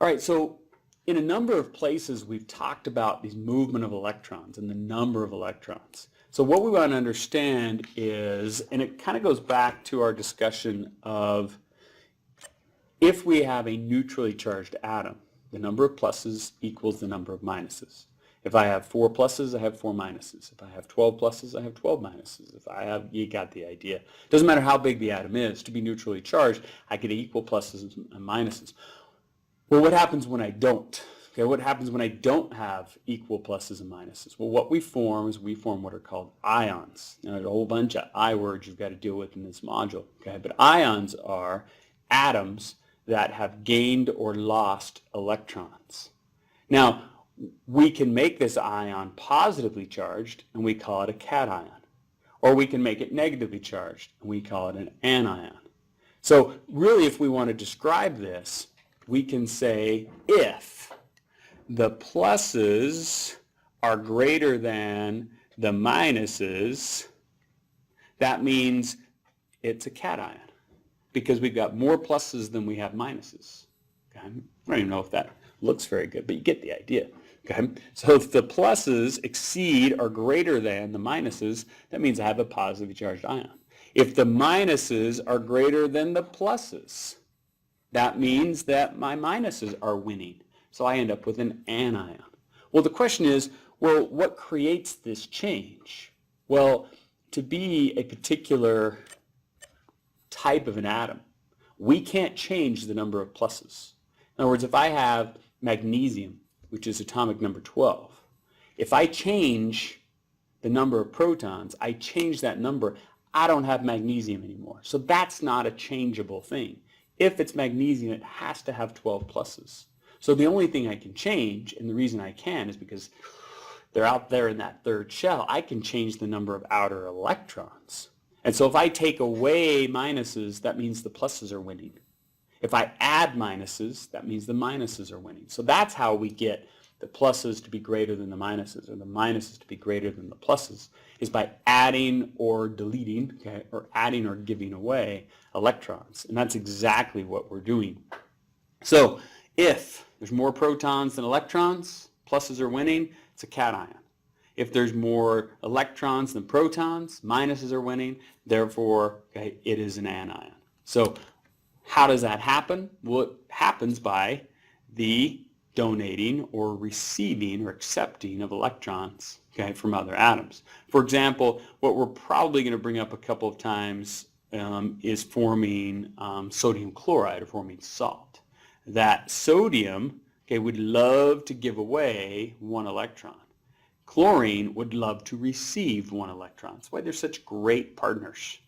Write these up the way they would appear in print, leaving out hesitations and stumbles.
All right, so in a number of places we've talked about these movement of electrons and the number of electrons. So what we want to understand is, and it kind of goes back to our discussion of if we have a neutrally charged atom, the number of pluses equals the number of minuses. If I have 4 pluses, I have 4 minuses. If I have 12 pluses, I have 12 minuses. If I have, you got the idea. Doesn't matter how big the atom is, to be neutrally charged, I get equal pluses and minuses. Well, what happens when I don't? Okay, what happens when I don't have equal pluses and minuses? Well, what we form is we form what are called ions. Now, there's a whole bunch of I words you've got to deal with in this module. Okay, but ions are atoms that have gained or lost electrons. Now, we can make this ion positively charged, and we call it a cation. Or we can make it negatively charged, and we call it an anion. So really, if we want to describe this, we can say if the pluses are greater than the minuses, that means it's a cation, because we've got more pluses than we have minuses. Okay? I don't even know if that looks very good, but you get the idea. Okay? So if the pluses exceed or greater than the minuses, that means I have a positively charged ion. If the minuses are greater than the pluses, that means that my minuses are winning. So I end up with an anion. Well, the question is, well, what creates this change? Well, to be a particular type of an atom, we can't change the number of pluses. In other words, if I have magnesium, which is atomic number 12, if I change the number of protons, I change that number, I don't have magnesium anymore. So that's not a changeable thing. If it's magnesium, it has to have 12 pluses. So the only thing I can change, and the reason I can is because they're out there in that third shell, I can change the number of outer electrons. And so if I take away minuses, that means the pluses are winning. If I add minuses, that means the minuses are winning. So that's how we get the pluses to be greater than the minuses, or the minuses to be greater than the pluses, is by adding or deleting, okay, or adding or giving away electrons. And that's exactly what we're doing. So if there's more protons than electrons, pluses are winning, it's a cation. If there's more electrons than protons, minuses are winning, therefore, okay, it is an anion. So how does that happen? Well, it happens by the donating or receiving or accepting of electrons, okay, from other atoms. For example, what we're probably going to bring up a couple of times is forming sodium chloride, or forming salt. That sodium, okay, would love to give away 1 electron. Chlorine would love to receive 1 electron. That's why they're such great partners.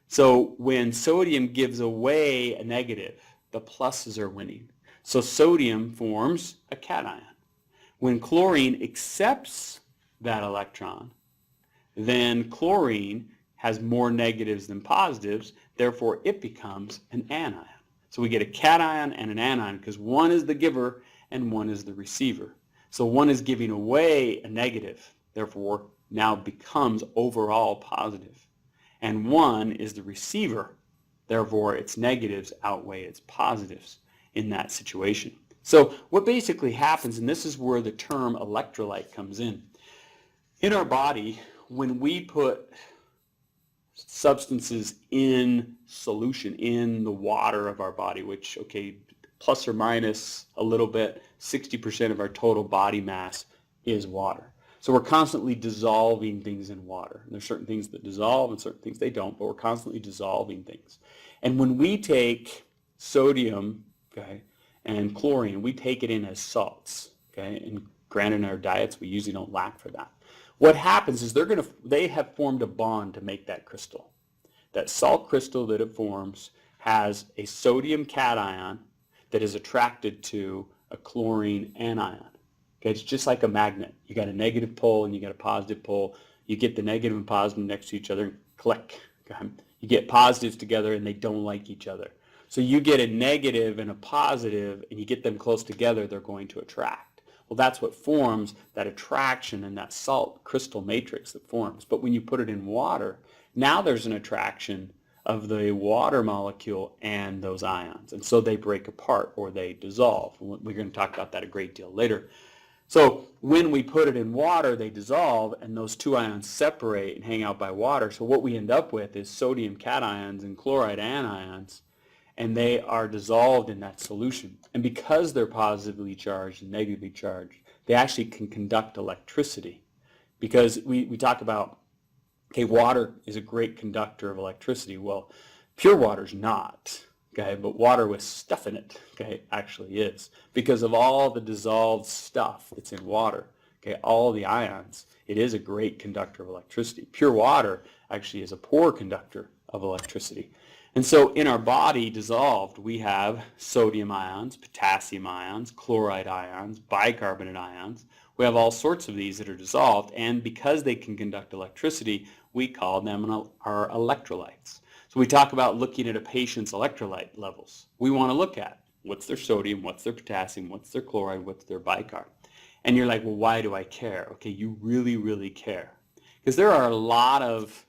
So when sodium gives away a negative, the pluses are winning. So sodium forms a cation. When chlorine accepts that electron, then chlorine has more negatives than positives, therefore it becomes an anion. So we get a cation and an anion because one is the giver and one is the receiver. So one is giving away a negative, therefore now becomes overall positive. And one is the receiver, therefore its negatives outweigh its positives in that situation. So what basically happens, and this is where the term electrolyte comes in our body, when we put substances in solution in the water of our body, which, okay, plus or minus a little bit, 60% of our total body mass is water. So we're constantly dissolving things in water. And there's certain things that dissolve and certain things they don't, but we're constantly dissolving things. And when we take sodium, okay, and chlorine, we take it in as salts, okay, and granted in our diets we usually don't lack for that. What happens is they have formed a bond to make that crystal. That salt crystal that it forms has a sodium cation that is attracted to a chlorine anion. Okay, it's just like a magnet. You got a negative pole and you got a positive pole. You get the negative and positive next to each other, click. Okay? You get positives together and they don't like each other. So you get a negative and a positive and you get them close together, they're going to attract. Well, that's what forms that attraction in that salt crystal matrix that forms. But when you put it in water, now there's an attraction of the water molecule and those ions. And so they break apart or they dissolve. We're going to talk about that a great deal later. So when we put it in water, they dissolve and those two ions separate and hang out by water. So what we end up with is sodium cations and chloride anions, and they are dissolved in that solution. And because they're positively charged and negatively charged, they actually can conduct electricity. Because we talk about, okay, water is a great conductor of electricity. Well, pure water's not, okay, but water with stuff in it, okay, actually is. Because of all the dissolved stuff that's in water, okay, all the ions, it is a great conductor of electricity. Pure water actually is a poor conductor of electricity. And so in our body dissolved, we have sodium ions, potassium ions, chloride ions, bicarbonate ions. We have all sorts of these that are dissolved, and because they can conduct electricity, we call them our electrolytes. So we talk about looking at a patient's electrolyte levels. We want to look at what's their sodium, what's their potassium, what's their chloride, what's their bicarb. And you're like, well, why do I care? Okay, you really, really care. Because there are a lot of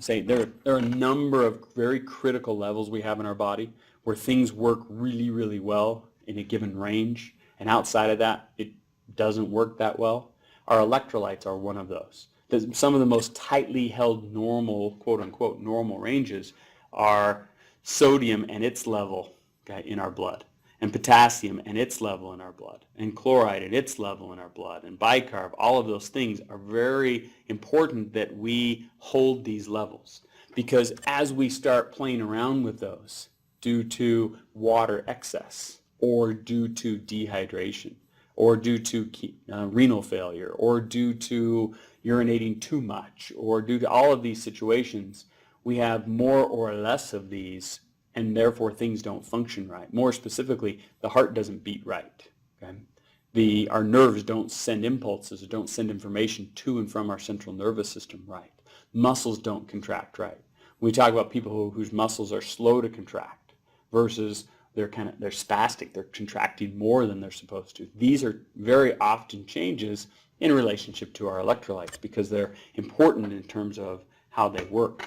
there are a number of very critical levels we have in our body where things work really, really well in a given range, and outside of that, it doesn't work that well. Our electrolytes are one of those. Some of the most tightly held normal, quote unquote, normal ranges are sodium and its level, okay, in our blood, and potassium and its level in our blood, and chloride and its level in our blood, and bicarb. All of those things are very important that we hold these levels, because as we start playing around with those due to water excess or due to dehydration or due to renal failure or due to urinating too much or due to all of these situations, we have more or less of these, and therefore things don't function right. More specifically, the heart doesn't beat right. Okay? Our nerves don't send impulses, or don't send information to and from our central nervous system right. Muscles don't contract right. We talk about people whose muscles are slow to contract versus they're spastic. They're contracting more than they're supposed to. These are very often changes in relationship to our electrolytes because they're important in terms of how they work.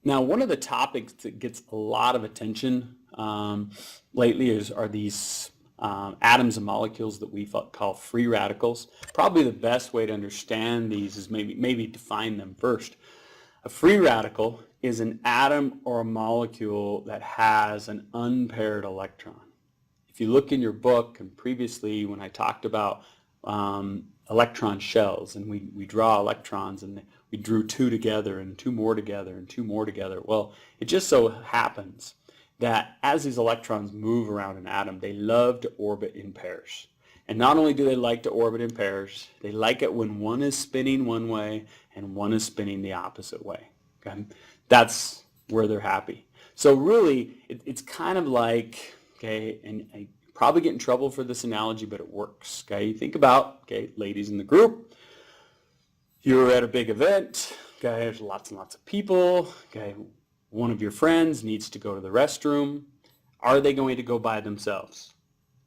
Now, one of the topics that gets a lot of attention lately are these atoms and molecules that we call free radicals. Probably the best way to understand these is maybe define them first. A free radical is an atom or a molecule that has an unpaired electron. If you look in your book, and previously when I talked about electron shells, and we draw electrons, and we drew two together and two more together and two more together. Well, it just so happens that as these electrons move around an atom, they love to orbit in pairs. And not only do they like to orbit in pairs, they like it when one is spinning one way and one is spinning the opposite way. Okay? That's where they're happy. So really, it's kind of like, okay, and I probably get in trouble for this analogy, but it works. Okay, think about, okay, ladies in the group, you're at a big event, okay, there's lots and lots of people, okay, one of your friends needs to go to the restroom. Are they going to go by themselves?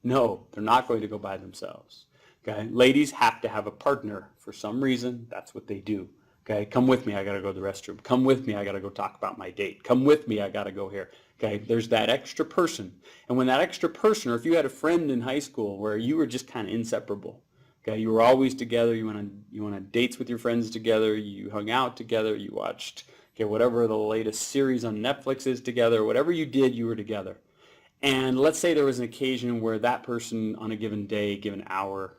No, they're not going to go by themselves. Okay, ladies have to have a partner for some reason. That's what they do. Okay, come with me, I got to go to the restroom. Come with me, I got to go talk about my date. Come with me, I got to go here. Okay, there's that extra person. And when that extra person, or if you had a friend in high school where you were just kind of inseparable, okay, you were always together, you went on dates with your friends together, you hung out together, you watched, okay, whatever the latest series on Netflix is together, whatever you did, you were together. And let's say there was an occasion where that person on a given day, given hour,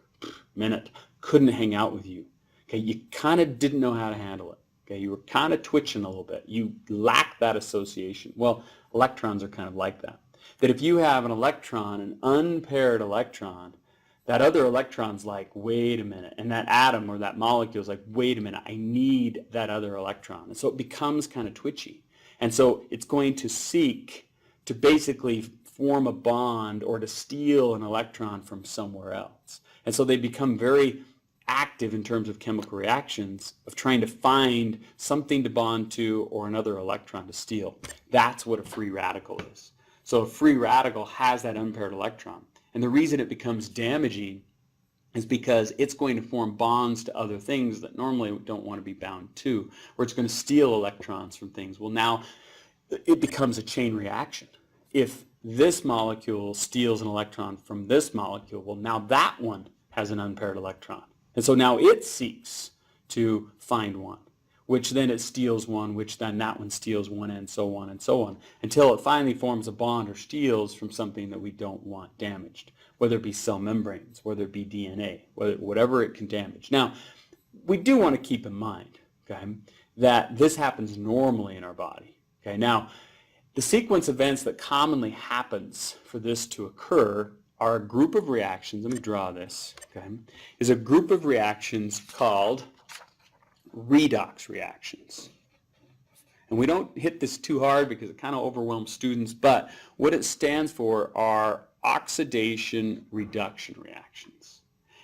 minute, couldn't hang out with you. Okay, you kind of didn't know how to handle it. Okay, you were kind of twitching a little bit. You lacked that association. Well, electrons are kind of like that. That if you have an electron, an unpaired electron, that other electron's like, wait a minute. And that atom or that molecule is like, wait a minute, I need that other electron. And so it becomes kind of twitchy. And so it's going to seek to basically form a bond or to steal an electron from somewhere else. And so they become very active in terms of chemical reactions of trying to find something to bond to or another electron to steal. That's what a free radical is. So a free radical has that unpaired electron. And the reason it becomes damaging is because it's going to form bonds to other things that normally don't want to be bound to, or it's going to steal electrons from things. Well, now it becomes a chain reaction. If this molecule steals an electron from this molecule, well, now that one has an unpaired electron. And so now it seeks to find one, which then it steals one, which then that one steals one, and so on, until it finally forms a bond or steals from something that we don't want damaged, whether it be cell membranes, whether it be DNA, whatever it can damage. Now, we do want to keep in mind, okay, that this happens normally in our body. Okay, now, the sequence of events that commonly happens for this to occur are a group of reactions. Let me draw this. Okay, is a group of reactions called redox reactions. And we don't hit this too hard because it kind of overwhelms students, but what it stands for are oxidation reduction reactions.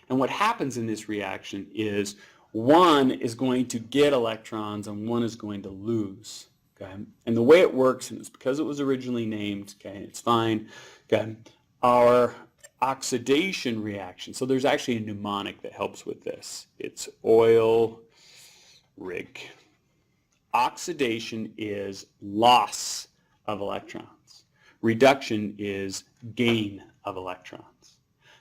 And what happens in this reaction is one is going to get electrons and one is going to lose. Okay? And the way it works, and it's because it was originally named, okay, it's fine, okay, our oxidation reaction, so there's actually a mnemonic that helps with this. It's oil rig. Oxidation is loss of electrons. Reduction is gain of electrons.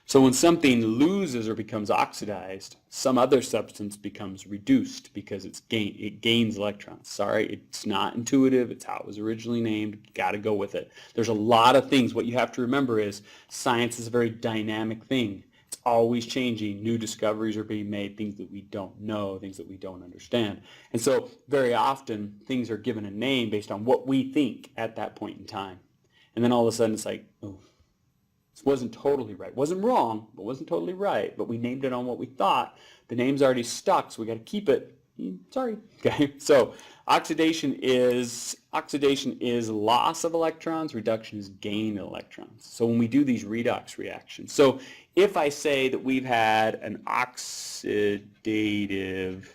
So when something loses or becomes oxidized, some other substance becomes reduced because it gains electrons. Sorry, it's not intuitive. It's how it was originally named. You got to go with it. There's a lot of things. What you have to remember is science is a very dynamic thing. It's always changing. New discoveries are being made, things that we don't know, things that we don't understand. And so very often things are given a name based on what we think at that point in time. And then all of a sudden it's like, oh, this wasn't totally right. Wasn't wrong, but wasn't totally right. But we named it on what we thought. The name's already stuck, so we got to keep it. Sorry. Okay. So oxidation is loss of electrons. Reduction is gain of electrons. So when we do these redox reactions, so if I say that we've had an oxidative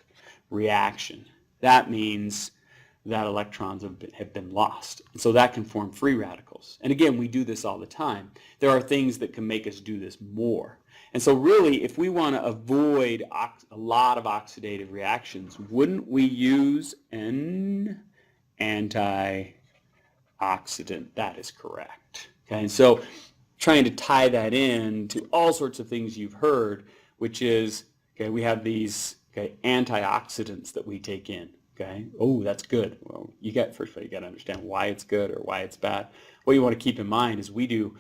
reaction, that means that electrons have been lost. And so that can form free radicals. And again, we do this all the time. There are things that can make us do this more. And so really, if we want to avoid a lot of oxidative reactions, wouldn't we use an antioxidant? That is correct. Okay, and so trying to tie that in to all sorts of things you've heard, which is, okay, we have these antioxidants that we take in. Okay. Oh, that's good. Well, first of all, you got to understand why it's good or why it's bad. What you want to keep in mind is we do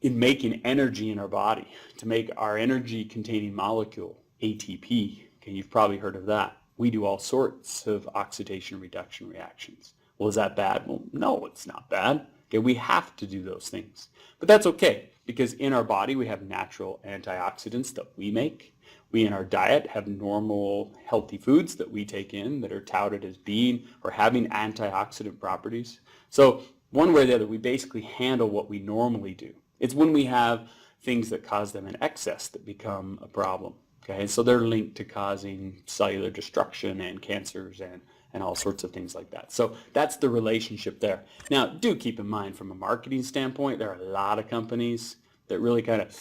in making energy in our body to make our energy-containing molecule ATP. Okay, you've probably heard of that. We do all sorts of oxidation reduction reactions. Well, is that bad? Well, no, it's not bad. Okay, we have to do those things, but that's okay because in our body we have natural antioxidants that we make. We in our diet have normal healthy foods that we take in that are touted as being or having antioxidant properties. So one way or the other, we basically handle what we normally do. It's when we have things that cause them in excess that become a problem. Okay, so they're linked to causing cellular destruction and cancers and all sorts of things like that. So that's the relationship there. Now, do keep in mind from a marketing standpoint, there are a lot of companies that really kind of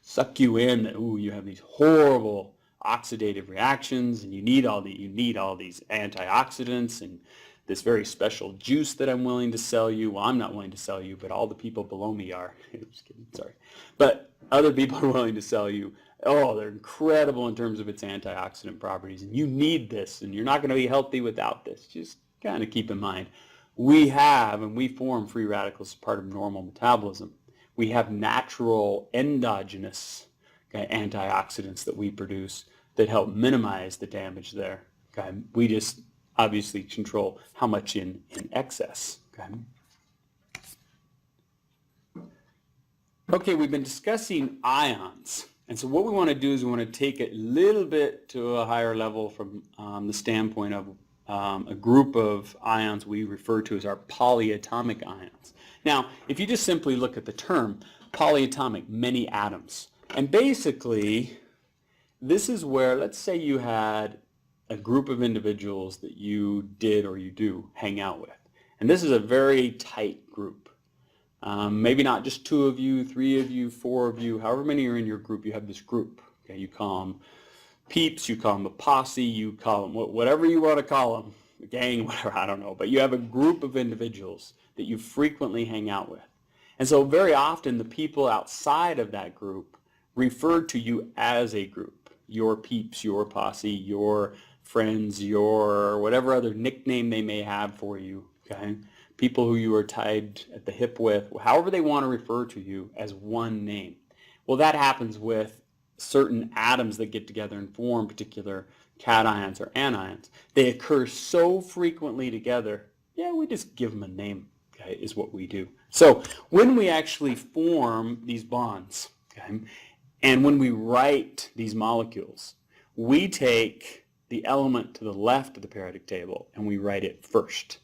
suck you in that, ooh, you have these horrible oxidative reactions and you need all these antioxidants and this very special juice that I'm willing to sell you. Well, I'm not willing to sell you, but all the people below me are. Just kidding, sorry. But other people are willing to sell you. Oh, they're incredible in terms of its antioxidant properties, and you need this, and you're not going to be healthy without this. Just kind of keep in mind, we form free radicals as part of normal metabolism. We have natural endogenous antioxidants that we produce that help minimize the damage there. Okay? We just obviously control how much in excess. Okay? Okay, we've been discussing ions. And so what we want to do is we want to take it a little bit to a higher level from the standpoint of a group of ions we refer to as our polyatomic ions. Now, if you just simply look at the term, polyatomic, many atoms. And basically, this is where, let's say you had a group of individuals that you did or you do hang out with. And this is a very tight group. Maybe not just 2 of you, 3 of you, 4 of you, however many are in your group, you have this group. Okay, you call them peeps, you call them a posse, you call them whatever you want to call them, a gang, whatever, I don't know. But you have a group of individuals that you frequently hang out with. And so very often the people outside of that group refer to you as a group. Your peeps, your posse, your friends, your whatever other nickname they may have for you, okay? People who you are tied at the hip with, however they want to refer to you as one name. Well, that happens with certain atoms that get together and form particular cations or anions. They occur so frequently together, yeah, we just give them a name, okay, is what we do. So when we actually form these bonds, okay, and when we write these molecules, we take the element to the left of the periodic table and we write it first.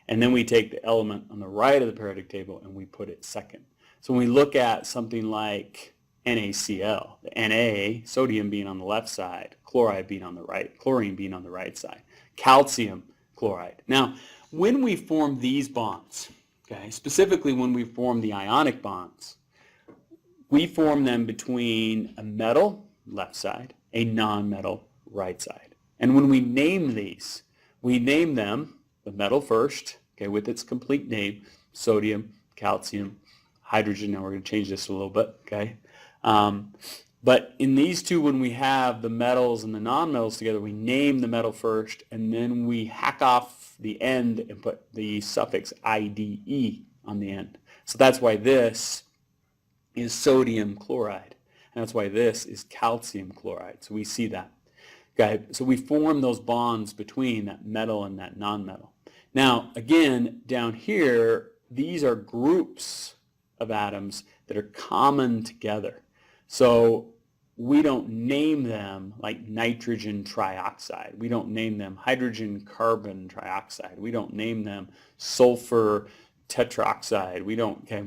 And then we take the element on the right of the periodic table and we put it second. So when we look at something like NaCl, the Na, sodium being on the left side, chloride being on the right, chlorine being on the right side, calcium chloride. Now, when we form these bonds, okay, specifically when we form the ionic bonds, we form them between a metal, left side, a non-metal, right side. And when we name these, we name them the metal first, okay, with its complete name, sodium, calcium, hydrogen. Now we're going to change this a little bit, okay? But in these two, when we have the metals and the non-metals together, we name the metal first, and then we hack off the end and put the suffix IDE on the end. So that's why this is sodium chloride, and that's why this is calcium chloride. So we see that. Okay, so we form those bonds between that metal and that non-metal. Now, again, down here, these are groups of atoms that are common together. So we don't name them like nitrogen trioxide. We don't name them hydrogen carbon trioxide. We don't name them sulfur tetroxide. We don't, okay,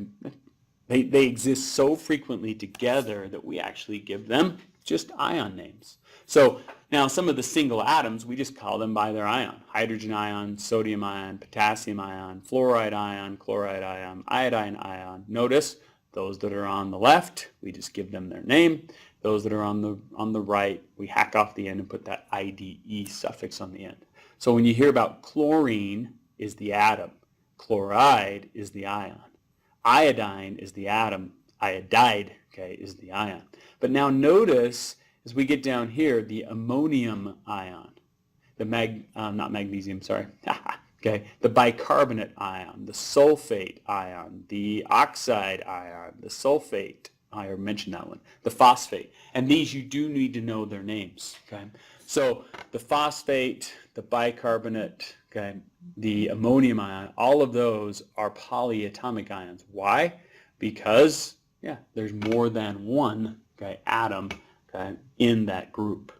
they exist so frequently together that we actually give them just ion names. So now some of the single atoms, we just call them by their ion. Hydrogen ion, sodium ion, potassium ion, fluoride ion, chloride ion, iodine ion. Notice those that are on the left, we just give them their name. Those that are on the right, we hack off the end and put that IDE suffix on the end. So when you hear about chlorine is the atom, chloride is the ion, iodine is the atom, iodide, okay, is the ion. But now notice as we get down here, the ammonium ion, the not magnesium, sorry, okay, the bicarbonate ion, the sulfate ion, the oxide ion, the sulfate, I already mentioned that one, the phosphate. And these you do need to know their names, okay? So the phosphate, the bicarbonate, okay, the ammonium ion, all of those are polyatomic ions. Why? Because, yeah, there's more than one, okay, atom, okay, in that group.